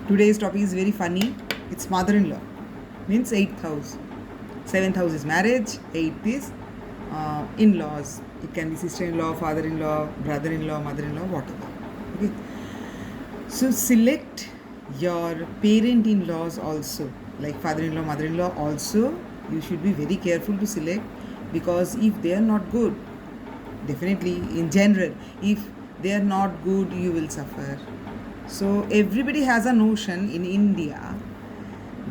Today's topic is very funny. It's mother-in-law. Means 8th house. 7th house is marriage. 8th is in-laws. It can be sister-in-law, father-in-law, brother-in-law, mother-in-law, whatever. Okay. So select your parent-in-laws also, like father-in-law, mother-in-law also. You should be very careful to select, because if they are not good, definitely in general, if they are not good, you will suffer. So everybody has a notion in India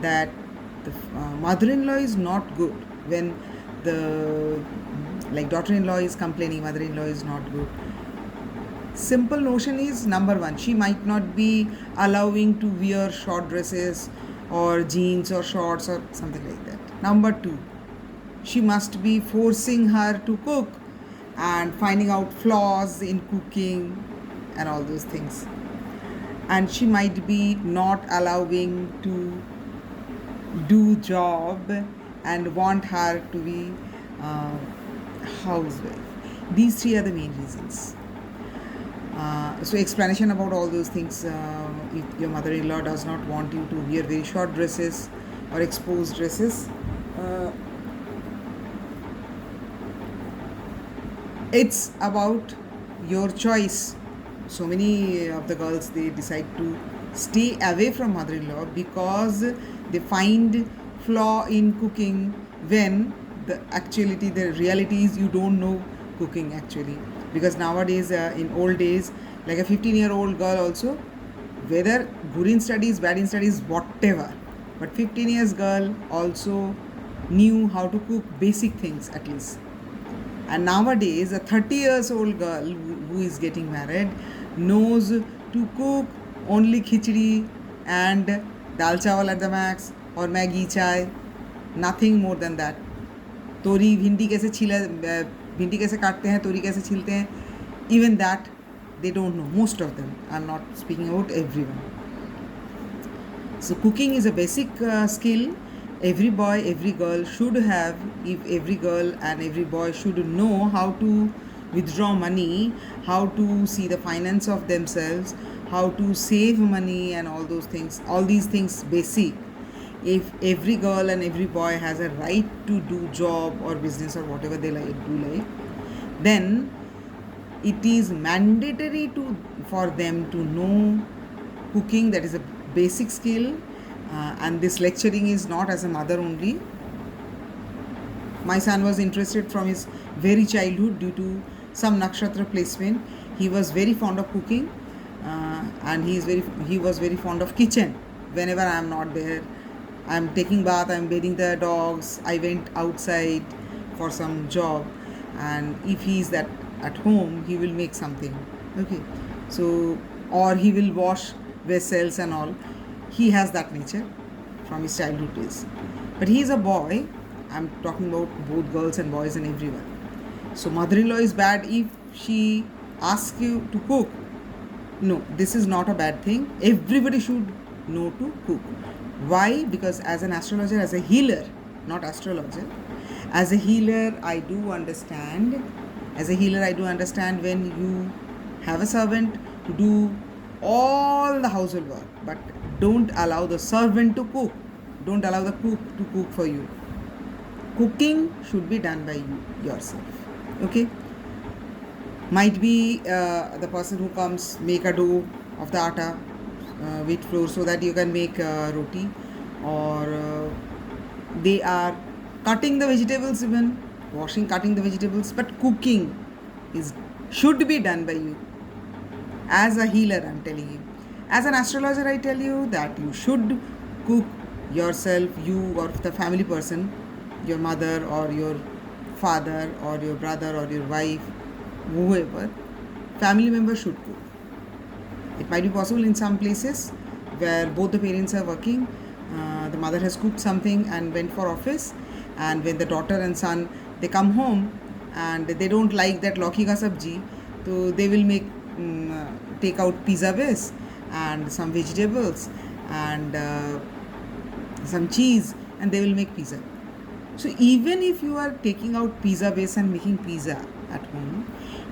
that the mother-in-law is not good. When the daughter-in-law is complaining, mother-in-law is not good. Simple notion is, number one, she might not be allowing to wear short dresses or jeans or shorts or something like that. Number two, she must be forcing her to cook and finding out flaws in cooking and all those things. And she might be not allowing to do job and want her to be housewife. These three are the main reasons. So explanation about all those things. If your mother-in-law does not want you to wear very short dresses or exposed dresses, it's about your choice. So many of the girls, they decide to stay away from mother-in-law because they find flaw in cooking, when the reality is you don't know cooking actually. Because nowadays, in old days, like a 15-year-old girl also, whether good in studies, bad in studies, whatever, but 15 years girl also knew how to cook basic things at least. And nowadays, a 30 years old girl who is getting married knows to cook only khichdi and dal chawal at the max, or Maggi chai, nothing more than that. तोरी भिंडी कैसे काटते हैं, तोरी कैसे छीलते हैं, even that they don't know. Most of them. I'm not speaking about everyone. So cooking is a basic skill every boy, every girl should have. If every girl and every boy should know how to withdraw money, how to see the finance of themselves, how to save money and all those things, all these things basic. If every girl and every boy has a right to do job or business or whatever they do, then it is mandatory for them to know cooking. That is a basic skill. And this lecturing is not as a mother only. My son was interested from his very childhood due to some nakshatra placement. He was very fond of cooking, and he was very fond of kitchen. Whenever I am not there, I am taking bath, I am bathing the dogs, I went outside for some job, and if he is at home, he will make something. Okay, so, or he will wash vessels and all. He has that nature from his childhood days. But he is a boy. I'm talking about both girls and boys and everyone. So mother-in-law is bad if she asks you to cook. No, this is not a bad thing. Everybody should know to cook. Why? Because as an astrologer, as a healer, not astrologer, as a healer, I do understand when you have a servant to do all the household work, but don't allow the servant to cook. Don't allow the cook to cook for you. Cooking should be done by you yourself. Okay? Might be the person who comes make a dough of the atta, wheat flour, so that you can make roti, or they are cutting the vegetables, even cutting the vegetables, but cooking should be done by you. As a healer, I'm telling you. As an astrologer, I tell you that you should cook yourself, you or the family person, your mother or your father or your brother or your wife, whoever, family member should cook. It might be possible in some places where both the parents are working. The mother has cooked something and went for office, and when the daughter and son, they come home and they don't like that lauki ka sabji, so they will take out pizza base and some vegetables and some cheese, and they will make pizza. So even if you are taking out pizza base and making pizza at home,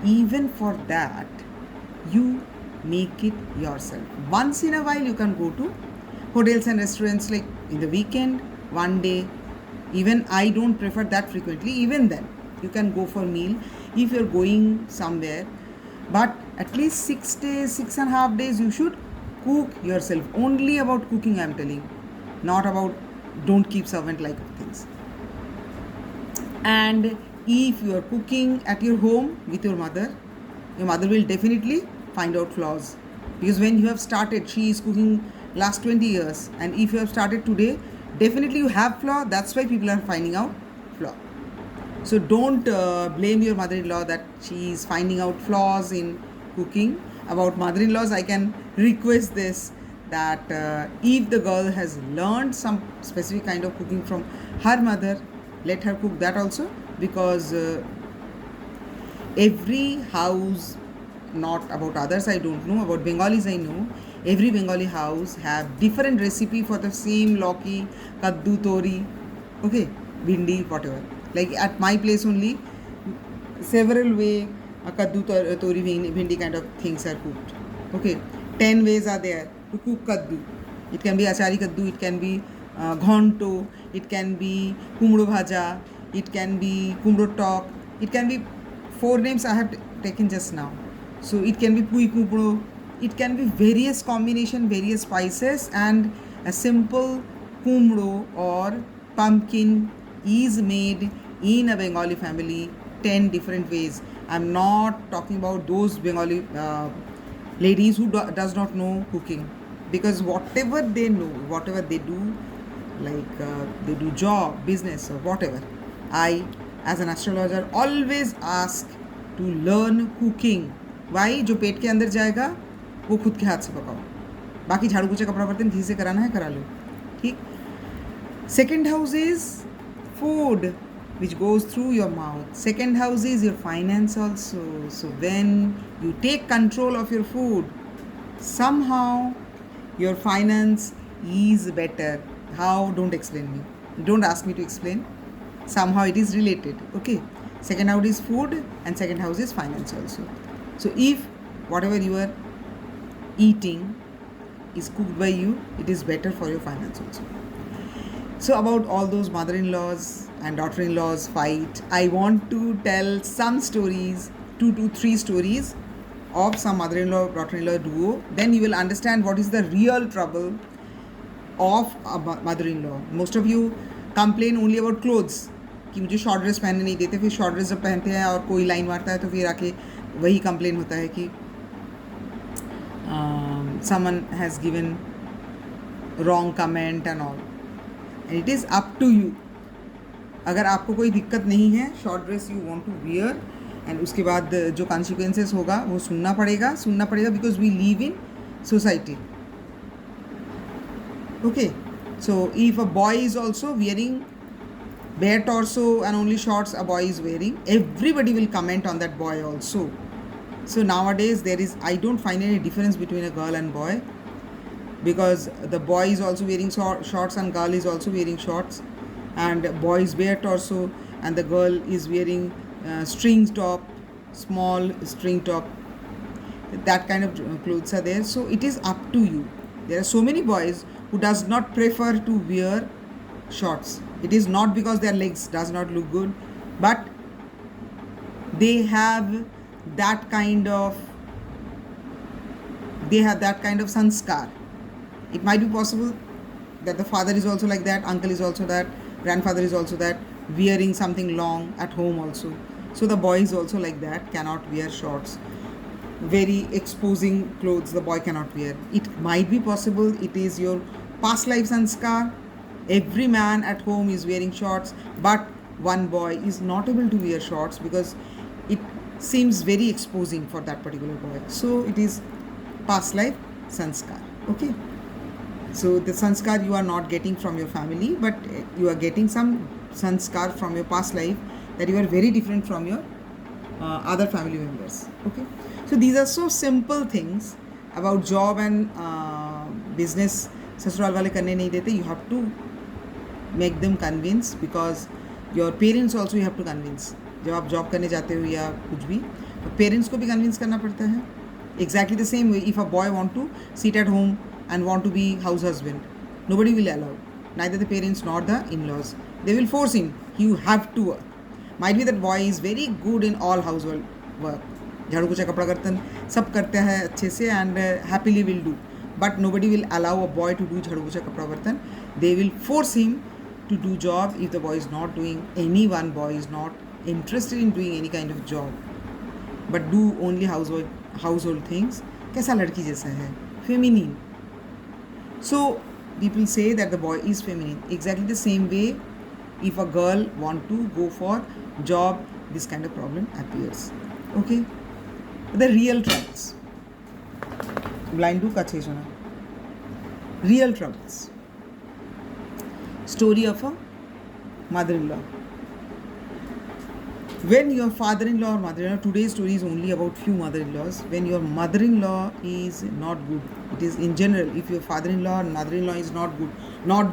even for that, you make it yourself. Once in a while, you can go to hotels and restaurants like in the weekend, one day. Even I don't prefer that frequently. Even then, you can go for meal if you're going somewhere. But at least 6 days, 6.5 days, you should cook yourself. Only about cooking I'm telling, not about don't keep servant like things. And if you are cooking at your home with your mother will definitely find out flaws, because when you have started, she is cooking last 20 years, and if you have started today, definitely you have flaw. That's why people are finding out flaw. So don't blame your mother-in-law that she is finding out flaws in cooking. About mother-in-laws, I can request this, that if the girl has learned some specific kind of cooking from her mother, let her cook that also, because every house, not about others I don't know, about Bengalis I know, every Bengali house have different recipe for the same lauki, kaddu, tori, okay, bhindi, whatever. Like at my place only, several way kaddu, tori, bhindi kind of things are cooked. Okay, 10 ways are there to cook kaddu. It can be achari kaddu, it can be ghonto, it can be kumro bhaja, it can be kumro tok, it can be 4 names I have taken just now. So it can be pui kumro, it can be various combination, various spices, and a simple kumro or pumpkin is made in a Bengali family 10 different ways. I'm not talking about those Bengali ladies who does not know cooking, because whatever they know, whatever they do, like they do job, business or whatever, I as an astrologer always ask to learn cooking. Why? जो पेट के अंदर जाएगा वो खुद के हाथ से पकाओ, बाकी झाड़ू पोछा कपड़ा बर्तन घी से कराना है करा लो, ठीक. Second house is food, which goes through your mouth. Second house is your finance also. So when you take control of your food, somehow your finance is better. How? Don't explain me. Don't ask me to explain. Somehow it is related. Okay. Second house is food and second house is finance also. So if whatever you are eating is cooked by you, it is better for your finance also. So about all those mother-in-laws and daughter-in-laws fight, I want to tell some stories, 2 to 3 stories of some mother-in-law, daughter-in-law duo. Then you will understand what is the real trouble of a mother-in-law. Most of you complain only about clothes, कि मुझे short dress पहनने नहीं देते, फिर short dress जब पहनते हैं और कोई लाइन मारता है तो फिर आके वही कंप्लेन होता है कि someone has given wrong comment and all. And it is up to you. अगर आपको कोई दिक्कत नहीं है, short dress you want to wear, and उसके बाद जो कॉन्सिक्वेंसेस होगा वो सुनना पड़ेगा because we live in society. Okay, so if a boy is also wearing bare torso and only shorts a boy is wearing, everybody will comment on that boy also. So nowadays I don't find any difference between a girl and boy, because the boy is also wearing shorts and girl is also wearing shorts, and boy is bare torso and the girl is wearing string top, small string top. That kind of clothes are there. So it is up to you. There are so many boys who does not prefer to wear shorts. It is not because their legs does not look good, but they have that kind of sanskar. It might be possible that the father is also like that, uncle is also that, grandfather is also that, wearing something long at home also. So the boy is also like that, cannot wear shorts. Very exposing clothes the boy cannot wear. It might be possible it is your past life sanskar. Every man at home is wearing shorts, but one boy is not able to wear shorts because it seems very exposing for that particular boy. So it is past life sanskar. Okay. So the sanskar you are not getting from your family, but you are getting some sanskar from your past life, that you are very different from your other family members. Okay. So these are so simple things. About job and business, ससुराल वाले करने नहीं देते. You have to make them convince, because your parents also you have to convince. जब आप job करने जाते हो या कुछ भी, तो पेरेंट्स को भी कन्विंस करना पड़ता है. Exactly the same way, if a boy want to sit at home and want to be house husband, Nobody will allow, neither the parents nor the in-laws. They will force him, you have to work. Might be that boy is very good in all household work, झाड़ू पोछा कपड़ा बर्तन सब करता है अच्छे से, and happily will do, but nobody will allow a boy to do झाड़ू पोछा कपड़ा बर्तन. They will force him to do job. If the boy is not doing, any one boy is not interested in doing any kind of job, but do only household things, कैसा लड़की जैसा है, feminine. So people say that the boy is feminine. Exactly the same way, if a girl want to go for job, this kind of problem appears. Okay, the real troubles, blind to kache shona, real troubles. Story of a mother-in-law. When your father-in-law or mother-in-law, today's story is only about few mother-in-laws. When your mother-in-law is not good, it is in general, if your father-in-law or mother-in-law is not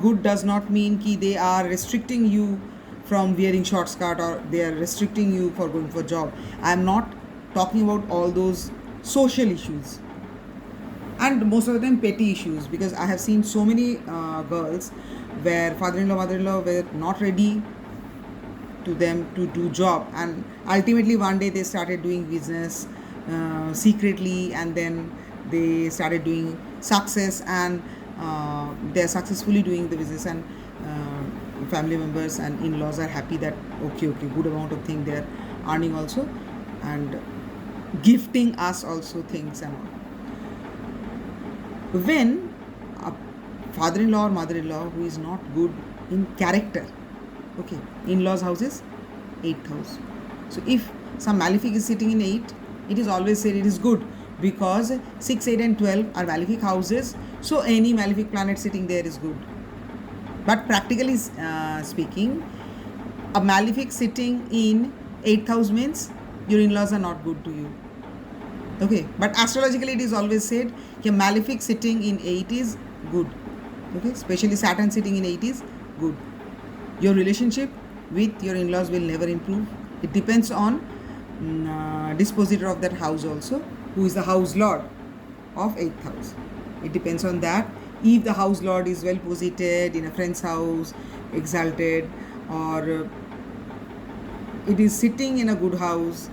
good does not mean ki they are restricting you from wearing short skirt, or they are restricting you for going for job. I am not talking about all those social issues, and most of the time petty issues, because I have seen so many girls where father-in-law, mother-in-law were not ready to them to do job, and ultimately one day they started doing business secretly, and then they started doing success, and they are successfully doing the business, and family members and in-laws are happy that okay, good amount of thing they are earning also, and gifting us also things and all. When a father-in-law or mother-in-law who is not good in character, okay, in-laws house is 8th house. So if some malefic is sitting in 8, it is always said it is good, because 6, 8 and 12 are malefic houses, so any malefic planet sitting there is good. But practically speaking, a malefic sitting in 8th house means your in-laws are not good to you. Okay, but astrologically it is always said that malefic sitting in 8 is good. Okay, especially Saturn sitting in 8 is good. Your relationship with your in-laws will never improve. It depends on dispositor of that house also, who is the house lord of 8th house. It depends on that. If the house lord is well posited in a friend's house, exalted, or it is sitting in a good house,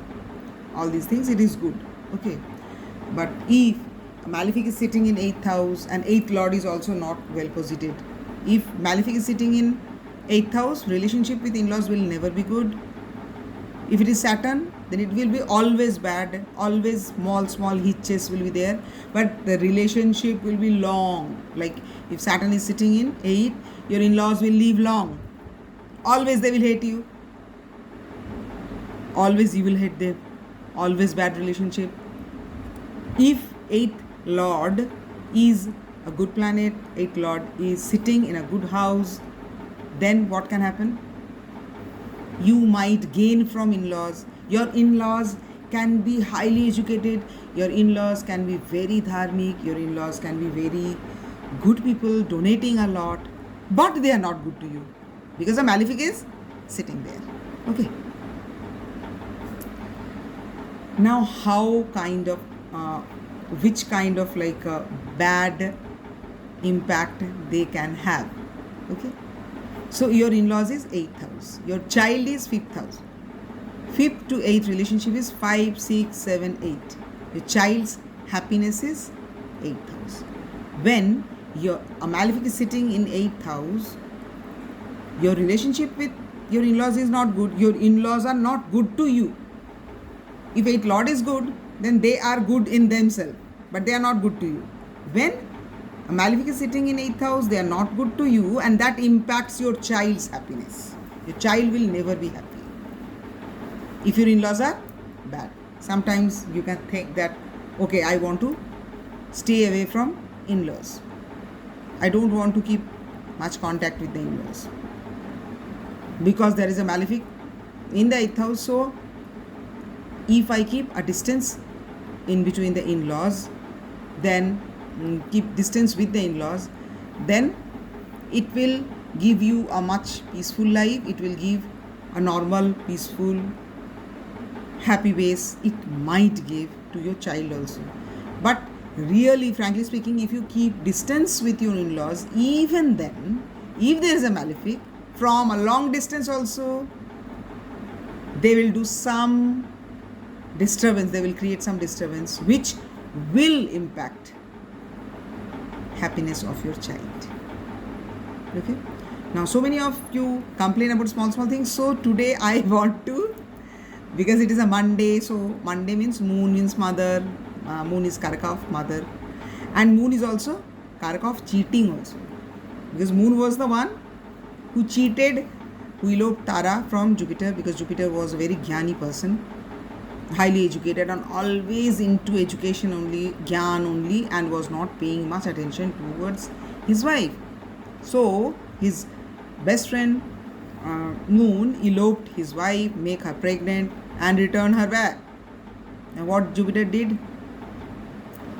all these things, it is good. Okay, but if a malefic is sitting in 8th house and 8th lord is also not well posited, if malefic is sitting in 8th house, relationship with in-laws will never be good. If it is Saturn, then it will be always bad, always small hitches will be there, but the relationship will be long. Like if Saturn is sitting in 8, your in-laws will live long. Always they will hate you. Always you will hate them. Always bad relationship. If 8th lord is a good planet, 8th lord is sitting in a good house, then what can happen? You might gain from in-laws. Your in-laws can be highly educated, your in-laws can be very dharmic, your in-laws can be very good people, donating a lot, but they are not good to you because the malefic is sitting there. Okay. Now how kind of which kind of like bad impact they can have. Okay, so your in-laws is 8th house, your child is 5th house. 5th to 8th relationship is 5, 6, 7, 8. Your child's happiness is 8th house. When a malefic is sitting in 8th house, your relationship with your in-laws is not good. Your in-laws are not good to you. If 8th lord is good, then they are good in themselves, but they are not good to you. When a malefic is sitting in 8th house, they are not good to you, and that impacts your child's happiness. Your child will never be happy if your in-laws are bad. Sometimes you can think that, okay, I want to stay away from in-laws. I don't want to keep much contact with the in-laws because there is a malefic in the 8th house. So if I keep a distance in between the in-laws, then keep distance with the in-laws, then it will give you a much peaceful life. It will give a normal, peaceful, happy base. It might give to your child also. But Really, frankly speaking, if you keep distance with your in-laws, even then, if there is a malefic, from a long distance also, they will do some disturbance, they will create some disturbance which will impact happiness of your child. Okay, now so many of you complain about small things, so today I want to, because it is a Monday, so Monday means moon means mother, moon is karaka of mother, and moon is also karaka of cheating also, because moon was the one who cheated, who eloped Tara from Jupiter, because Jupiter was a very jnani person, highly educated and always into education only, gyan only, and was not paying much attention towards his wife. So his best friend Moon eloped his wife, make her pregnant, and return her back. And what Jupiter did?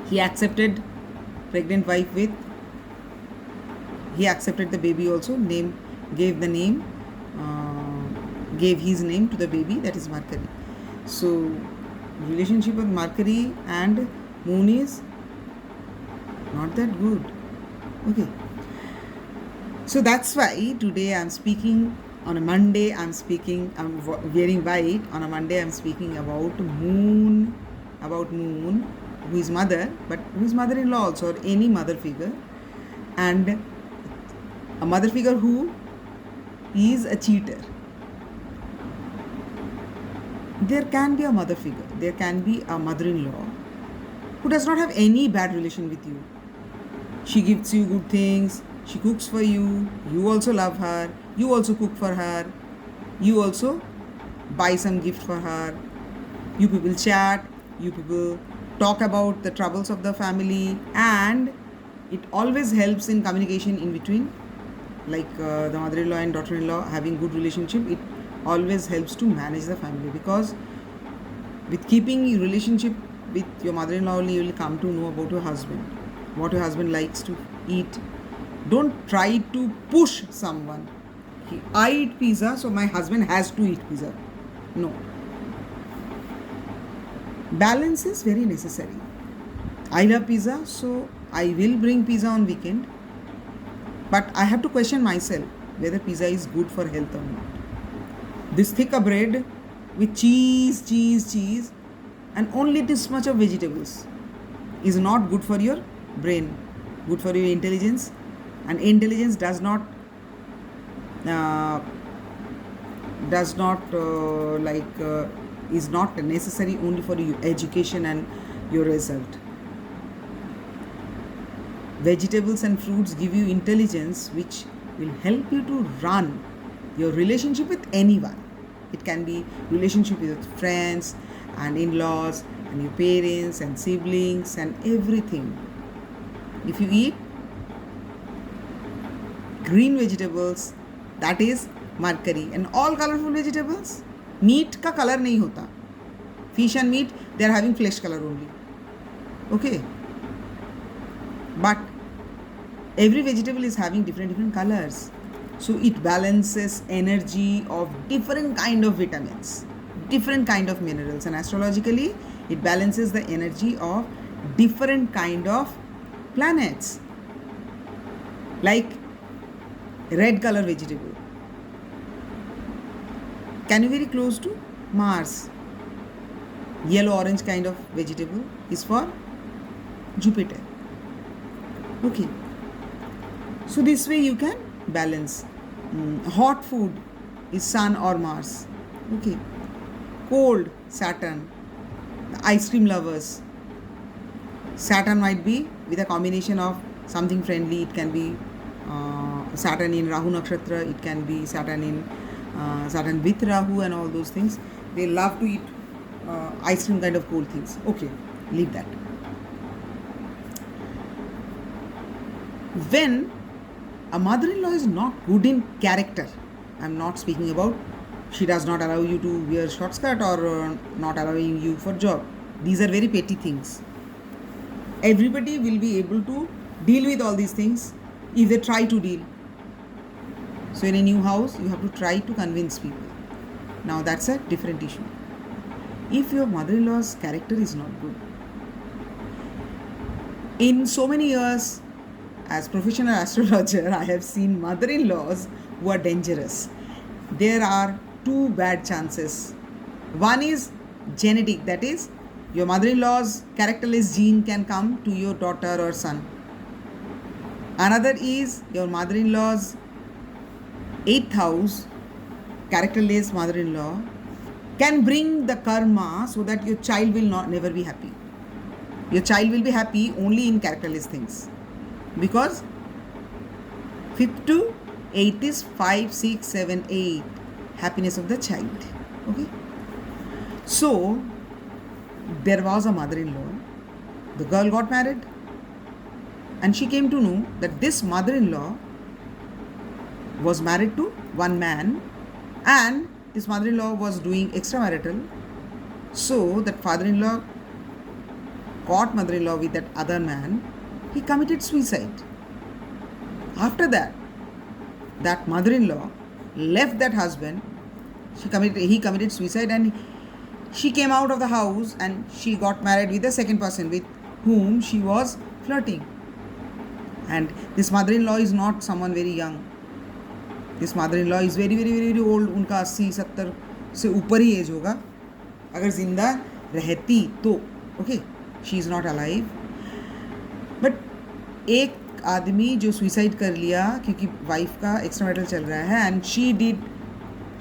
He accepted pregnant wife with. He accepted the baby also. Gave his name to the baby, that is Mercury. So relationship of Mercury and Moon is not that good. Okay. So that's why today I'm speaking on a Monday. I'm wearing white. On a Monday I'm speaking about Moon, who is mother, but who is mother-in-law also, or any mother figure, and a mother figure who is a cheater. There can be a mother figure, there can be a mother-in-law who does not have any bad relation with you. She gives you good things, she cooks for you, you also love her, you also cook for her, you also buy some gift for her, you people chat, you people talk about the troubles of the family, and it always helps in communication in between, like the mother-in-law and daughter-in-law having good relationship. It always helps to manage the family, because with keeping your relationship with your mother-in-law only, you will come to know about your husband, what your husband likes to eat. Don't try to push someone. I eat pizza, so my husband has to eat pizza. No. Balance is very necessary. I love pizza, so I will bring pizza on weekend, but I have to question myself whether pizza is good for health or not. This thicker bread with cheese, and only this much of vegetables is not good for your brain, good for your intelligence, and intelligence is not necessary only for your education and your result. Vegetables and fruits give you intelligence which will help you to run your relationship with anyone. It can be relationship with friends and in-laws and your parents and siblings and everything. If you eat green vegetables, that is Mercury, and all colorful vegetables, meat ka color nahi hota. Fish and meat, they are having flesh color only. Okay, but every vegetable is having different colors, so it balances energy of different kind of vitamins, different kind of minerals, and astrologically it balances the energy of different kind of planets. Like red color vegetable can be very close to Mars. Yellow orange kind of vegetable is for Jupiter. Okay, so this way you can balance. Hot food is Sun or Mars. Okay, cold Saturn. The ice cream lovers, Saturn might be with a combination of something friendly. It can be Saturn in Rahu Nakshatra, it can be Saturn with Rahu and all those things. They love to eat ice cream kind of cold things. Okay, leave that. When a mother-in-law is not good in character, I'm not speaking about she does not allow you to wear short skirt or not allowing you for job. These are very petty things. Everybody will be able to deal with all these things if they try to deal. So in a new house, you have to try to convince people. Now that's a different issue. If your mother-in-law's character is not good, In so many years as professional astrologer, I have seen mother-in-laws who are dangerous. There are two bad chances. One is genetic, that is, your mother-in-law's characterless gene can come to your daughter or son. Another is your mother-in-law's 8th house, characterless mother-in-law, can bring the karma so that your child will not never be happy. Your child will be happy only in characterless things. Because 5th to 8th is 5, 6, 7, 8. Happiness of the child. Okay. So, there was a mother-in-law. The girl got married. And she came to know that this mother-in-law was married to one man. And this mother-in-law was doing extramarital. So, that father-in-law caught mother-in-law with that other man. He committed suicide. After that, that mother-in-law left that husband. He committed suicide, and she came out of the house and she got married with the second person with whom she was flirting. And this mother-in-law is not someone very young. This mother-in-law is very, very, very, very old. उनका 80-70 से ऊपर ही as होगा अगर जिंदा रहती तो. Okay, she is not alive. But एक आदमी जो सुइसाइड कर लिया क्योंकि वाइफ का एक्स्ट्रामैरिटल चल रहा है, and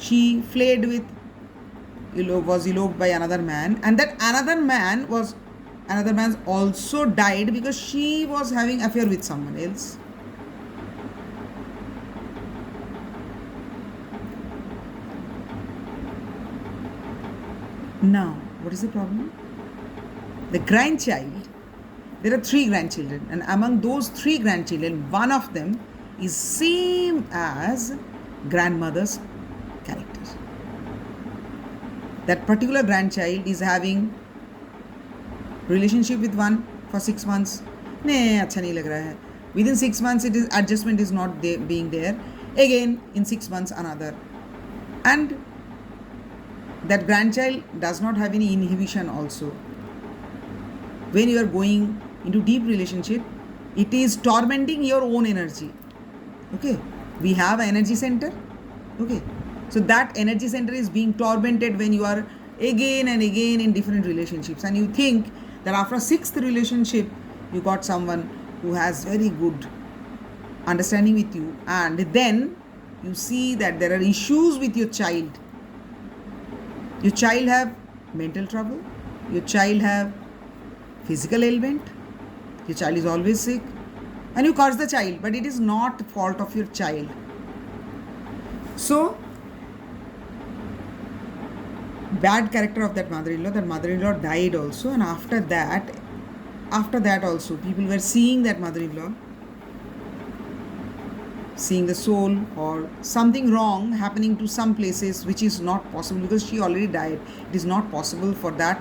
she fled with was eloped by another man, and that another man also died because she was having affair with someone else. Now, what is the problem? The grandchild, there are 3 grandchildren, and among those 3 grandchildren, one of them is same as grandmother's character. That particular grandchild is having relationship with one for 6 months. नहीं अच्छा नहीं लग रहा है. Within 6 months, it is adjustment is not there, being there. Again, in 6 months, another. And that grandchild does not have any inhibition also. When you are going into deep relationship, it is tormenting your own energy. Okay, we have an energy center. Okay, so that energy center is being tormented when you are again and again in different relationships, and you think that after 6th relationship you got someone who has very good understanding with you, and then you see that there are issues with your child. Your child have mental trouble, your child have physical ailment, your child is always sick, and you curse the child, but it is not the fault of your child. So, bad character of that mother-in-law died also, and after that also people were seeing that mother-in-law, seeing the soul or something wrong happening to some places, which is not possible because she already died. It is not possible for that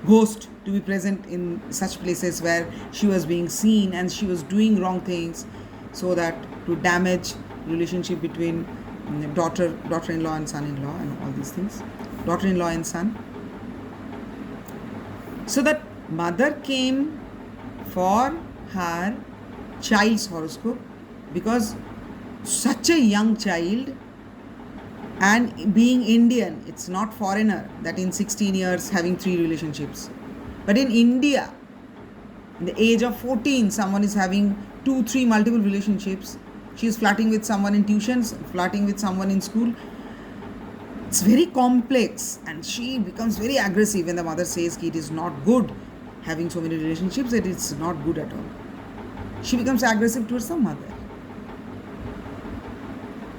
ghost to be present in such places where she was being seen and she was doing wrong things, so that to damage relationship between daughter-in-law and son-in-law and all these things, daughter-in-law and son. So that mother came for her child's horoscope because such a young child, and being Indian, it's not foreigner that in 16 years having 3 relationships. But in India, in the age of 14, someone is having 2, 3 multiple relationships. She is flirting with someone in tuitions, flirting with someone in school. It's very complex, and she becomes very aggressive when the mother says it is not good having so many relationships, that it's not good at all. She becomes aggressive towards the mother.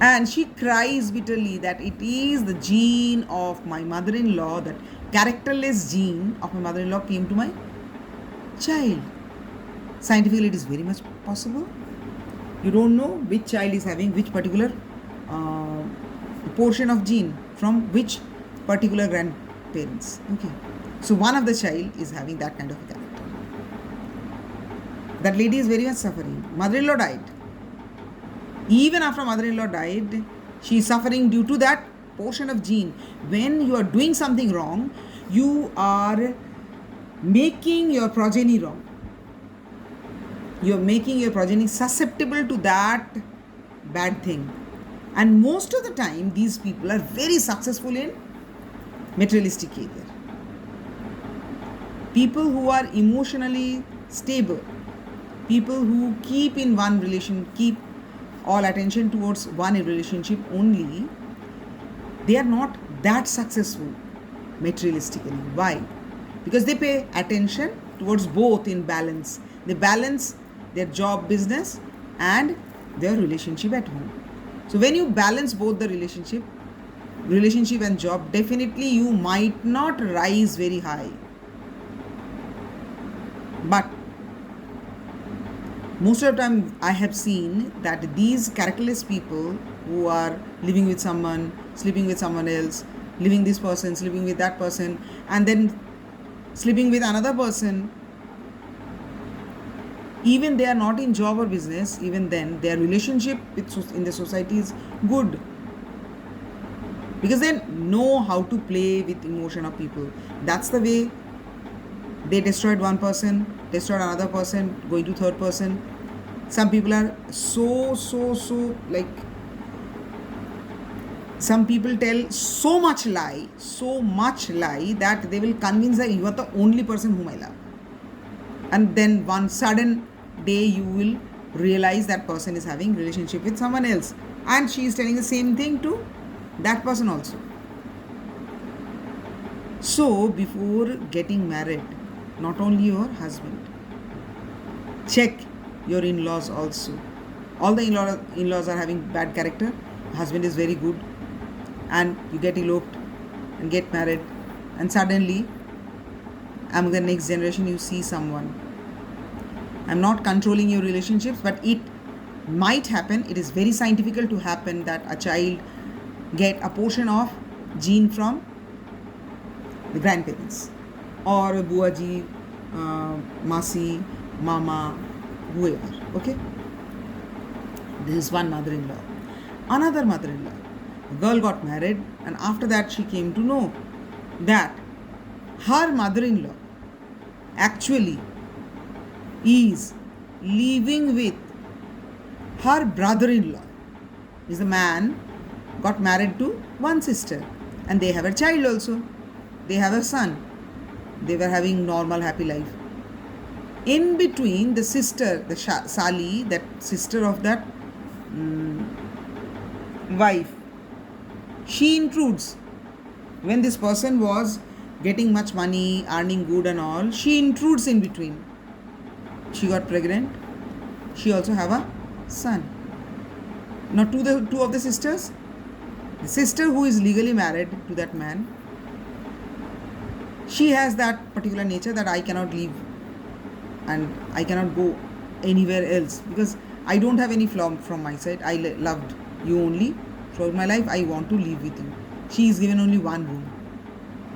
And she cries bitterly that it is the gene of my mother-in-law, that characterless gene of my mother-in-law came to my child. Scientifically, it is very much possible. You don't know which child is having which particular portion of gene from which particular grandparents. Okay, so one of the child is having that kind of a character. That lady is very much suffering. Mother-in-law died. Even after mother-in-law died, she is suffering due to that portion of gene. When you are doing something wrong, you are making your progeny wrong. You're making your progeny susceptible to that bad thing. And most of the time, these people are very successful in materialistic area. People who are emotionally stable, people who keep in one relation, keep all attention towards one relationship only, they are not that successful materialistically. Why? Because they pay attention towards both in balance. They balance their job, business, and their relationship at home. So when you balance both the relationship and job, definitely you might not rise very high. But most of the time I have seen that these characterless people who are living with someone, sleeping with someone else, living this person, sleeping with that person, and then sleeping with another person, even they are not in job or business, even then their relationship in the society is good, because they know how to play with emotion of people. That's the way they destroyed one person, destroyed another person, going to third person. Some people are so like, some people tell so much lie that they will convince that you are the only person whom I love. And then one sudden day you will realize that person is having relationship with someone else, and she is telling the same thing to that person also. So before getting married, not only your husband, check your in-laws also. All the in-laws are having bad character, husband is very good, and you get eloped and get married, and suddenly among the next generation you see someone. I'm not controlling your relationships, but it might happen, it is very scientific to happen, that a child get a portion of gene from the grandparents, or buaji, masi, mama, whoever. Okay, this is one mother-in-law. Another mother-in-law, a girl got married, and after that she came to know that her mother-in-law actually is living with her brother-in-law. Is the man got married to one sister, and they have a child also. They have a son. They were having normal happy life. In between, the sister, the Sali, that sister of that wife, she intrudes. When this person was getting much money, earning good and all, she intrudes in between. She got pregnant. She also have a son. Now two of the sisters, the sister who is legally married to that man, she has that particular nature that I cannot leave and I cannot go anywhere else, because I don't have any flaw from my side. I loved you only throughout my life. I want to live with you. She is given only one room,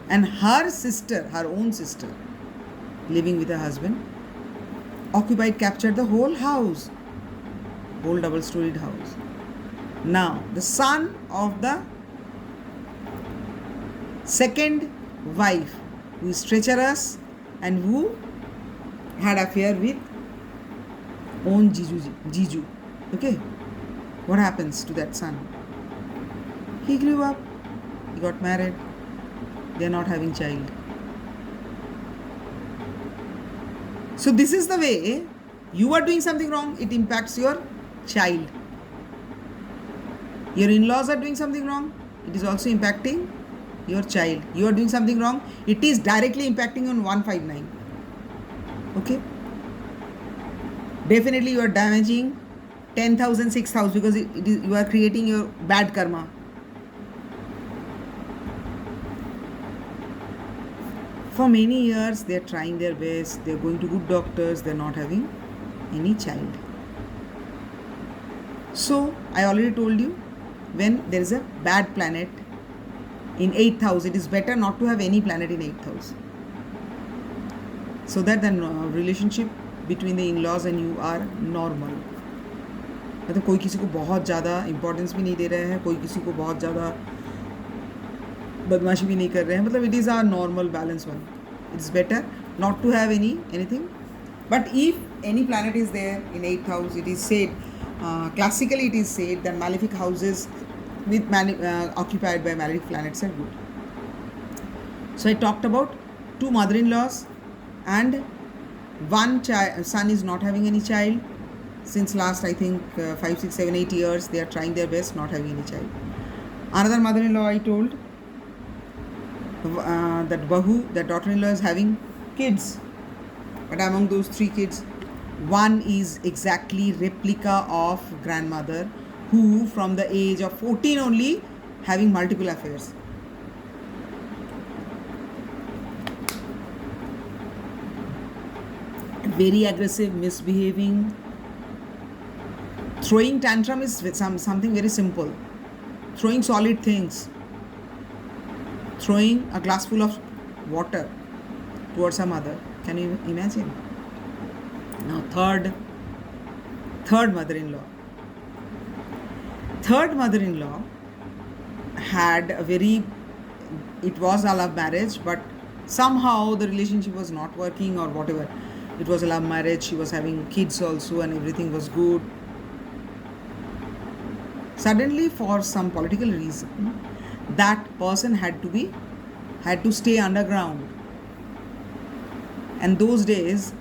and her sister, her own sister, living with her husband, occupied, captured the whole house, whole double-storied house. Now the son of the second wife, who is treacherous and who had affair with own Jiju. Okay, what happens to that son? He grew up, he got married, they are not having child. So this is the way you are doing something wrong, it impacts your child. Your in-laws are doing something wrong, it is also impacting your child. You are doing something wrong, it is directly impacting on 159. Okay, definitely you are damaging 10,000, 6,000, because you are creating your bad karma. For many years they are trying their best, they are going to good doctors, they are not having any child. So I already told you, when there is a bad planet in 8th house, it is better not to have any planet in 8th house, so that the relationship between the in-laws and you are normal. मतलब कोई किसी को बहुत ज़्यादा importance भी नहीं दे रहे हैं, कोई किसी को बहुत ज़्यादा बदमाशी भी नहीं कर रहे हैं, मतलब it is a normal balance one. It is better not to have anything But if any planet is there in 8th house, it is said, classically it is said that malefic houses occupied by malefic planets are good. So I talked about two mother-in-laws, and one son is not having any child since last, I think, 5, 6, 7, 8 years. They are trying their best, not having any child. Another mother-in-law, I told, that Bahu, that daughter-in-law, is having kids. But among those 3 kids, one is exactly replica of grandmother, who from the age of 14 only having multiple affairs. Very aggressive, misbehaving. Throwing tantrum is something very simple. Throwing solid things. Throwing a glass full of water towards her mother. Can you imagine? Now, third mother-in-law. Third mother-in-law had it was a love marriage, but somehow the relationship was not working or whatever. It was a love marriage. She was having kids also, and everything was good. Suddenly, for some political reason, that person had to stay underground. And those days,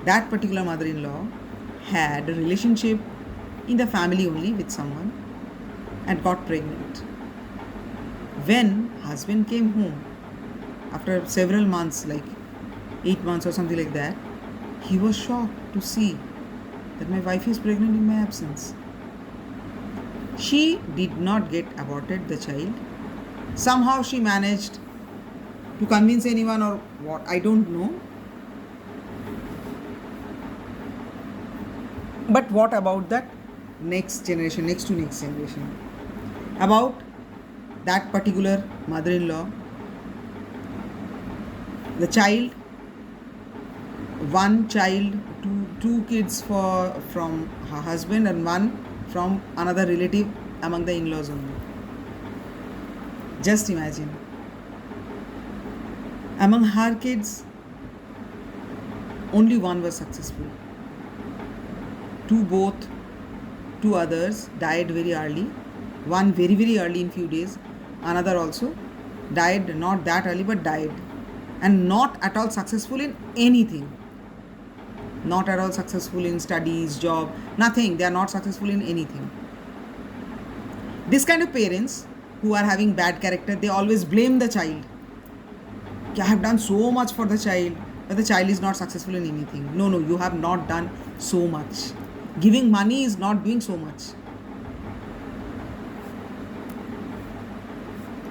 that particular mother-in-law had a relationship in the family only with someone and got pregnant. When husband came home after several months, like 8 months or something like that, he was shocked to see that my wife is pregnant in my absence. She did not get aborted the child. Somehow she managed to convince anyone or what, I don't know. But what about that next to next generation? About that particular mother-in-law, the child, one child, two kids from her husband and one from another relative among the in-laws only. Just imagine. Among her kids, only one was successful. Two others died very early. One very, very early in few days. Another also died not that early, but died. And not at all successful in anything. Not at all successful in studies, job, nothing. They are not successful in anything. This kind of parents who are having bad character, they always blame the child. I have done so much for the child, but the child is not successful in anything. No, you have not done so much. Giving money is not doing so much.